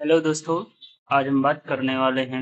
Hello दोस्तों, आज हम बात करने वाले हैं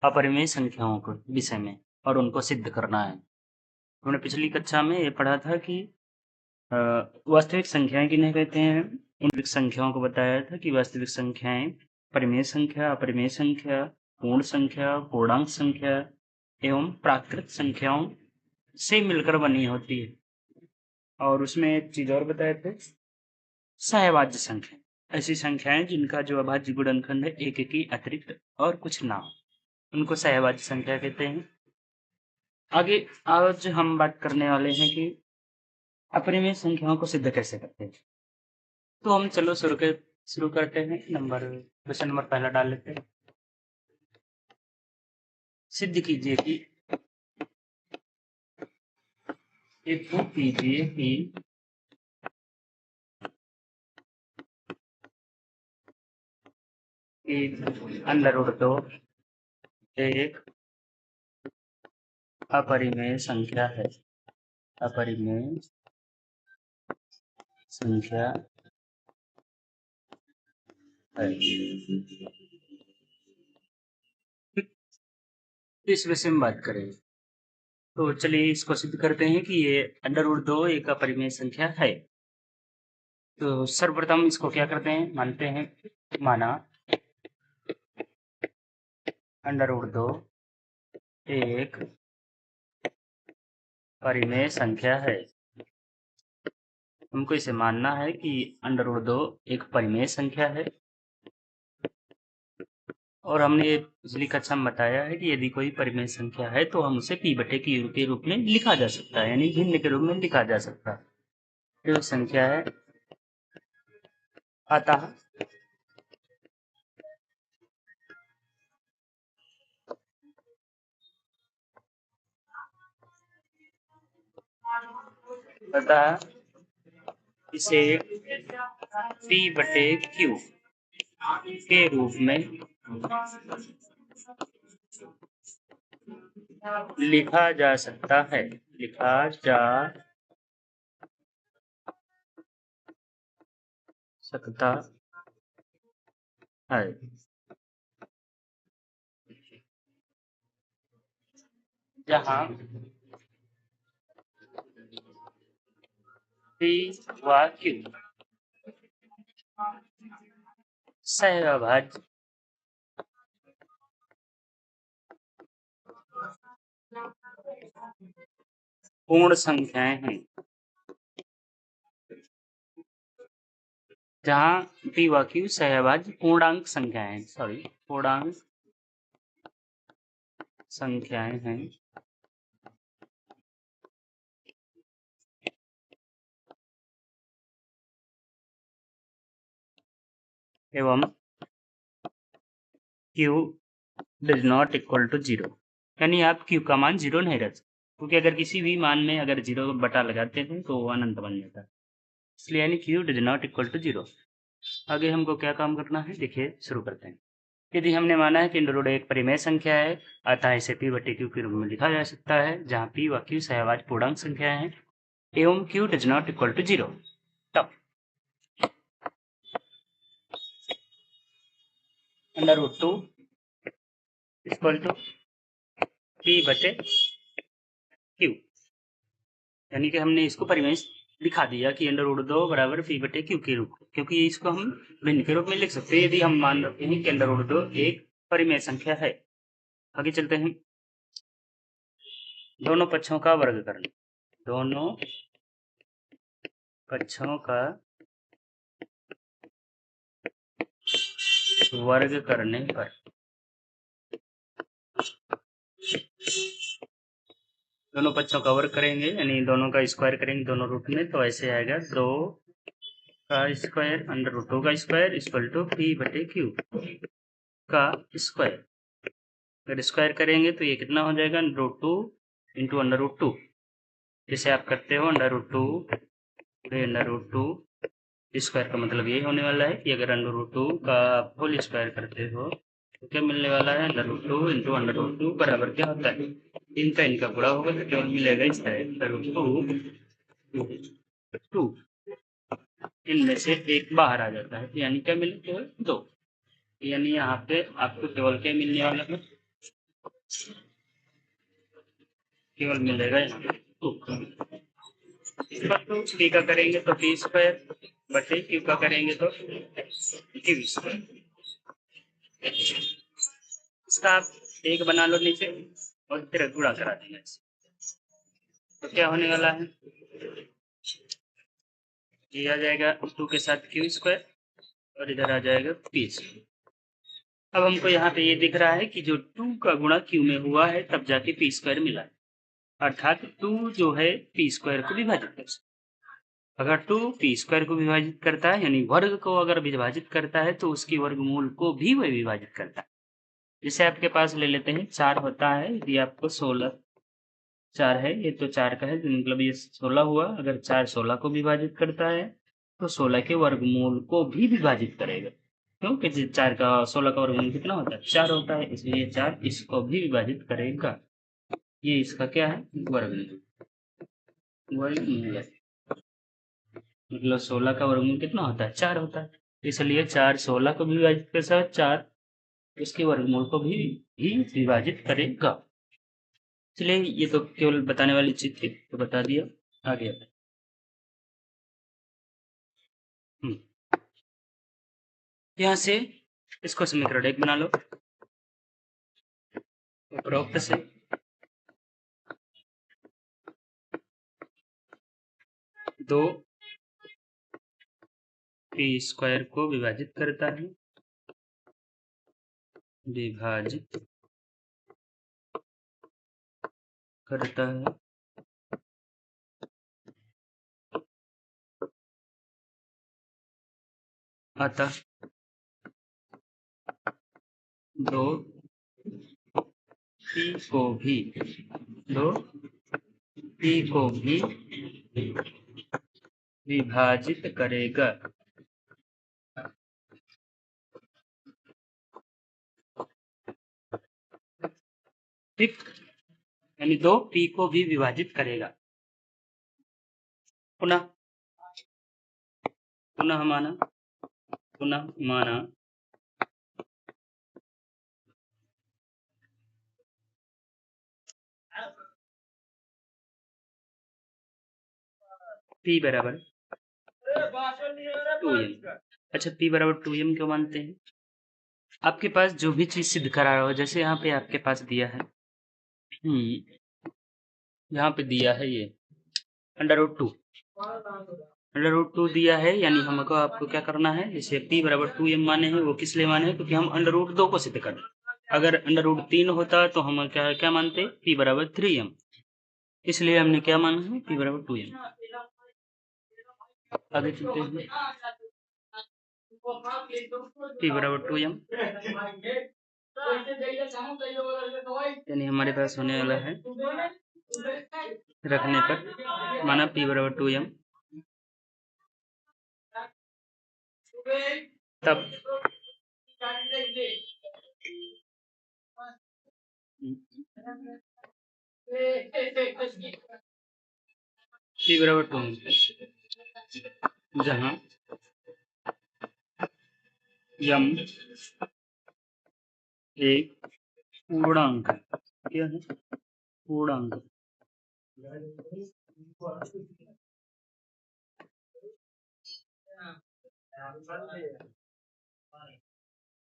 अपरिमेय संख्याओं के विषय में और उनको सिद्ध करना है। हमने पिछली कक्षा में ये पढ़ा था कि अ, वास्तविक संख्याएं किन्हें कहते हैं। उन संख्याओं को बताया था कि वास्तविक संख्याएं परिमेय संख्या, अपरिमेय संख्या, पूर्ण संख्या, पूर्णांक संख्या एवं प्राकृत संख्याओं से मिलकर बनी होती है। और उसमें एक चीज और बताए थे, सहवाज्य संख्या, ऐसी संख्याएं जिनका जो अभाज्य गुणनखंड है एक की अतिरिक्त और कुछ ना हो, उनको सहवाज्य संख्या कहते हैं। आगे आज हम बात करने वाले हैं कि अपरिमेय संख्याओं को सिद्ध कैसे करते हैं। तो हम चलो शुरू करते हैं। क्वेश्चन नंबर पहला डाल लेते हैं। सिद्ध कीजिए कि अंडर रूट दो एक अपरिमेय संख्या है। अपरिमेय संख्या है। इस विषय में बात करेंगे। तो चलिए इसको सिद्ध करते हैं कि ये अंडर रूट दो एक अपरिमेय संख्या है। तो सर्वप्रथम इसको क्या करते हैं, मानते हैं, माना अंडर रूट दो एक परिमेय संख्या है। हमको इसे मानना है कि अंडर रूट दो एक परिमेय संख्या है। और हमने पिछली कक्षा में बताया है कि यदि कोई परिमेय संख्या है तो हम उसे p बटे q के रूप में लिखा जा सकता है, यानी भिन्न के रूप में लिखा जा सकता है। जो संख्या है अतः इसे p बटे q के रूप में लिखा जा सकता है। लिखा जा सकता है। जहाँ p व q सहअभाज्य पूर्ण संख्याएं हैं। जहाँ p व q सहअभाज्य पूर्णांक संख्याएं हैं, पूर्णांक संख्याएं हैं। एवं q does not equal to 0, यानी आप q का मान 0 नहीं रख सकते, क्योंकि अगर किसी भी मान में अगर 0 बटा लगाते हैं तो वो अनंत बन जाता है। इसलिए यानी q does not equal to 0। आगे हमको क्या काम करना है, देखिए शुरू करते हैं। यदि हमने माना है कि अंडर रूट एक परिमेय संख्या है, अतः इसे p बटे q के रूप में लिखा जा सकता है, जहाँ p व q सहअभाज्य पूर्णांक संख्याएं हैं एवं q does not equal to 0। तब under root 2 equal to p बटे q, यानी कि हमने इसको परिमेय दिखा दिया कि अंडर रूट 2 बराबर p बटे q के रूप, क्योंकि इसको हम भिन्न के रूप में लिख सकते हैं यदि हम मान रखते हैं कि अंडर रूट 2 एक परिमेय संख्या है। आगे चलते हैं। दोनों पक्षों का वर्ग करना। दोनों पक्षों का वर्ग करने पर दोनों पक्षों का वर्ग करेंगे, यानी दोनों का स्क्वायर करेंगे दोनों रूट में, तो ऐसे आएगा 2 का स्क्वायर अंडर रूट 2 का स्क्वायर इक्वल टू p बटे q का स्क्वायर। अगर स्क्वायर करेंगे तो ये कितना हो जाएगा, under root 2 into under root 2। जैसे आप करते हो अंडर रूट 2 अंडर रूट 2 स्क्वायर का मतलब ये होने वाला है कि अगर अंडर रूट 2 का आप होल स्क्वायर करते हो तो क्या मिलने वाला है, under root 2 into under root 2 बराबर क्या होता है, इनका गुणा होगा तो केवल मिलेगा इसका अंडर रूट 2। इनमें से एक बाहर आ जाता है, तो यानी क्या मिले, केवल 2। यानी यहाँ पे आपको केवल क्या मिलने वाला है, केवल मिलेगा यहाँ पे 2। इस बार तो पी का करेंगे तो पी स्क्वायर बटे क्यू का करेंगे तो क्यू स्क्वायर। इसका आप एक बना लो नीचे और फिर गुणा करा देंगे। तो क्या होने वाला है, ये आ जाएगा 2 के साथ क्यू स्क्वायर और इधर आ जाएगा पी स्क्वायर। अब हमको यहाँ पे ये दिख रहा है कि जो 2 का गुणा क्यू में हुआ है तब जाके पी स्क्वायर मिला है, अर्थात 2 जो है पी स्क्वायर को विभाजित कर सकता है। अगर 2 पी स्क्वायर को विभाजित करता है यानी वर्ग को अगर विभाजित करता है तो उसकी वर्गमूल को भी वह विभाजित करता है। जैसे आपके पास ले लेते हैं 4 होता है, यदि आपको 16 4 है, ये तो 4 का है तो मतलब ये 16 हुआ। अगर 4 16 को विभाजित करता है तो 16 के वर्गमूल को भी विभाजित करेगा, क्योंकि 4 का 16 का वर्गमूल कितना होता है, 4 होता है, इसलिए 4 इसको भी विभाजित करेगा। ये इसका क्या है, वर्गमूल। वर्गमूल मतलब 16 का वर्गमूल कितना होता है, 4 होता है, इसलिए 4 16 को भी विभाजित कर सकता है, 4 इसके वर्गमूल को भी विभाजित करेगा। चलिए ये तो केवल बताने वाली चीज थी तो बता दिया, आगे आता है। यहाँ से इसको समीकरण 1 बना लो, उपरोक्त से 2 पी स्क्वायर को विभाजित करता है, विभाजित करता है, अतः 2 पी को भी 2 पी को भी विभाजित करेगा। ठीक, यानी 2 पी को भी विभाजित करेगा। पुनः पुनः माना पी बराबर 2m। अच्छा, पी बराबर 2m क्यों मानते हैं, आपके पास जो भी चीज सिद्ध करा रहा हो, जैसे यहाँ पे आपके पास दिया है, यहाँ पे दिया है ये अंडर रूट 2 दिया है, यानी हमको आपको क्या करना है, जैसे p बराबर 2m माने हैं, वो किस लिए माने हैं, क्योंकि हम अंडर रूट 2 को सिद्ध कर। अगर अंडर रूट 3 होता तो हम क्या क्या मानते, p बराबर 3m, इसलिए हमने क्या माना है, p बराबर 2m। आगे चलते हैं, p बराबर 2m, यानी हमारे पास होने वाला है, रखने पर माना p बराबर 2m, तब p बराबर 2m, जहाँ m एक पूर्णांक है, क्या है, पूर्णांक।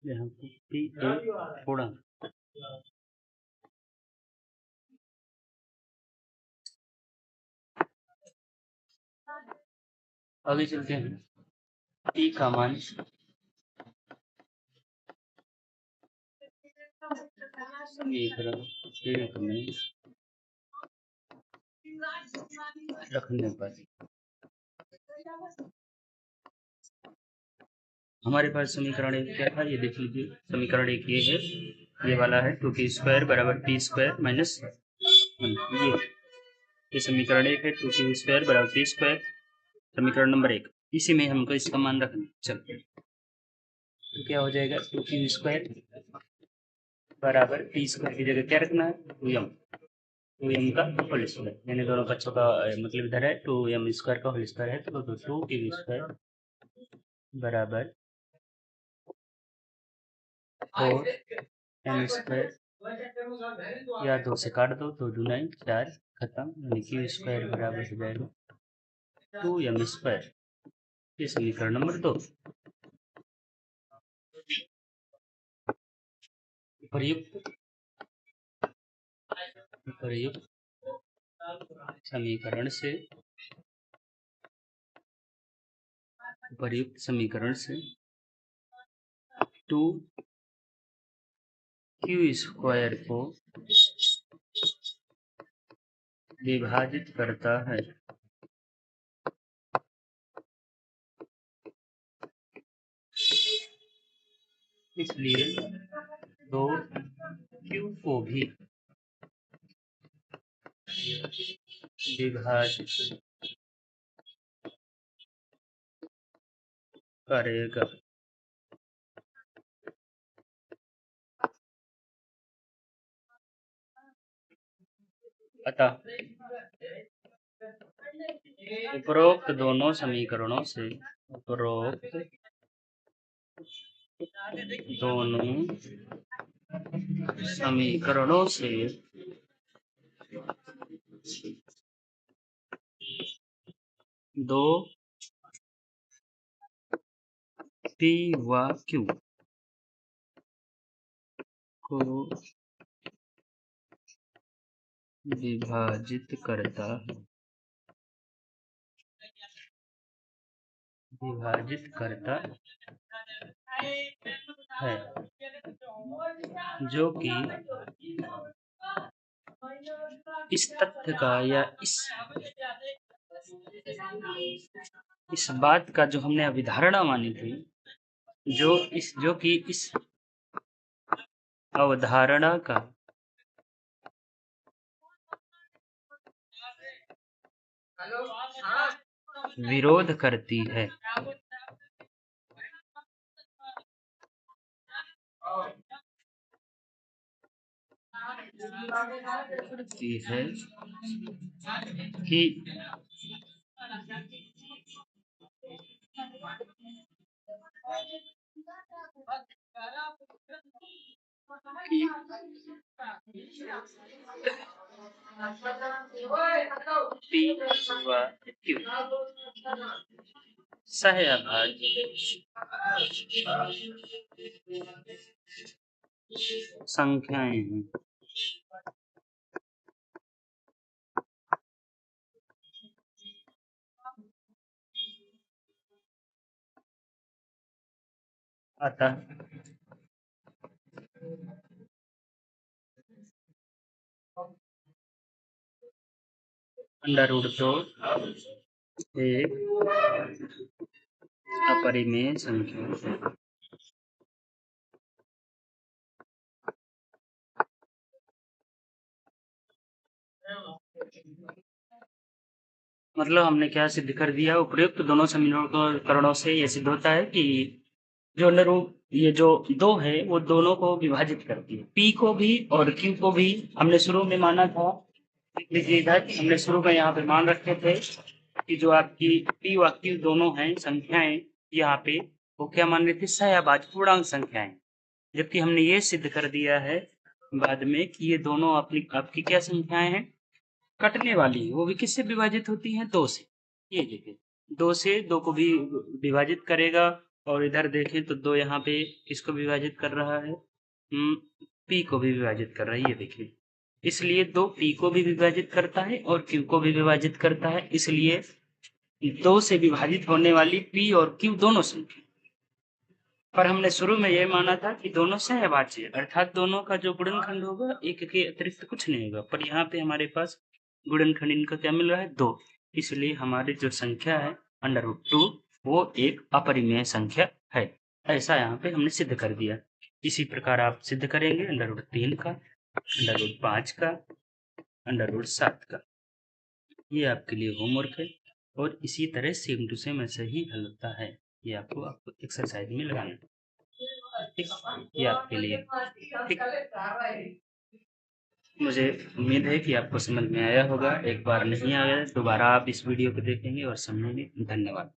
यहाँ p एक पूर्णांक। आगे चलते हैं, p का मान समीकरण 1 में रखने पर हमारे पास समीकरण 1 क्या था, ये देख लीजिए, समीकरण 1 ये है, ये वाला है 2p स्क्वायर बराबर p स्क्वायर माइनस 1। ये समीकरण 1 है, 2p स्क्वायर बराबर p स्क्वायर, समीकरण नंबर 1, इसी में हमको इसका मान रखना। चलो तो क्या हो जाएगा, 2p स्क्वायर बराबर p स्क्वायर की जगह क्या रखना है, 2m का होल स्क्वायर, यानी दोनों पक्षों का मतलब इधर है 2m स्क्वायर का होल स्क्वायर है, तो 2p स्क्वायर बराबर 4 m स्क्वायर, या 2 से काट दो, 2 दूना 4, खत्म, यानी क्यू स्क्वायर बराबर हो जाएगा 2m स्क्वायर। ये समीकरण नंबर 2। उपर्युक्त समीकरण से 2q स्क्वायर को विभाजित करता है। इसलिए 2q को भी विभाजित करेगा। अतः उपरोक्त दोनों समीकरणों से 2 p व q को विभाजित करता है, जो कि इस तथ्य का या इस बात का जो हमने अभिधारणा मानी थी, जो कि इस अवधारणा का विरोध करती है। कि सहअभाज्य संख्याएं हैं। अतः √2 एक अपरिमेय संख्या है। मतलब हमने क्या सिद्ध कर दिया? उपयुक्त दोनों समीकरणों से यह सिद्ध होता है कि जो ये जो 2 है वो दोनों को विभाजित करती है। P को भी और Q को भी हमने शुरू में माना था, हमने शुरू में यहाँ पे मान रखे थे कि जो आपकी P व Q दोनों हैं संख्याएं, यहाँ पे वो क्या मान रहे थे? सहअभाज्य पूर्णांक संख्याएं। जबकि हमने ये सिद्ध कर दिया है बाद में कि ये दोनों आपकी क्या संख्याएं हैं? कटने वाली। वो भी किससे विभाजित होती हैं? 2 से। ये देखिए 2 से 2 को भी विभाजित करेगा, और इधर देखें तो 2 यहाँ पे किसको विभाजित कर रहा है? P को भी विभाजित कर रहा है। ये देखिए, इसलिए 2 P को भी विभाजित करता है और Q को भी विभाजित करता है। इसलिए 2 से विभाजित होने वाली P और Q दोनों संख्या। पर हमने शुरू में यह माना था कि दोनों सहअभाज्य, अर्थात दोनों का जो गुणनखंड होगा एक के अतिरिक्त कुछ नहीं होगा। पर यहाँ पे हमारे पास गुणनखंड इनका क्या मिल रहा है? 2। इसलिए हमारी जो संख्या है √2 वो एक अपरिमेय संख्या है। ऐसा यहाँ पे हमने सिद्ध कर दिया। इसी प्रकार आप सिद्ध करेंगे √3 का, √5 का, √7 का। ये आपके लिए होमवर्क है, और इसी तरह सेम टू सेम ऐसे ही हल होता है। ये आपको एक्सरसाइज में लगाना है। ये आपके लिए ठीक। मुझे उम्मीद है कि आपको समझ में आया होगा। एक बार नहीं आया दोबारा आप इस वीडियो को देखेंगे और समझेंगे। धन्यवाद।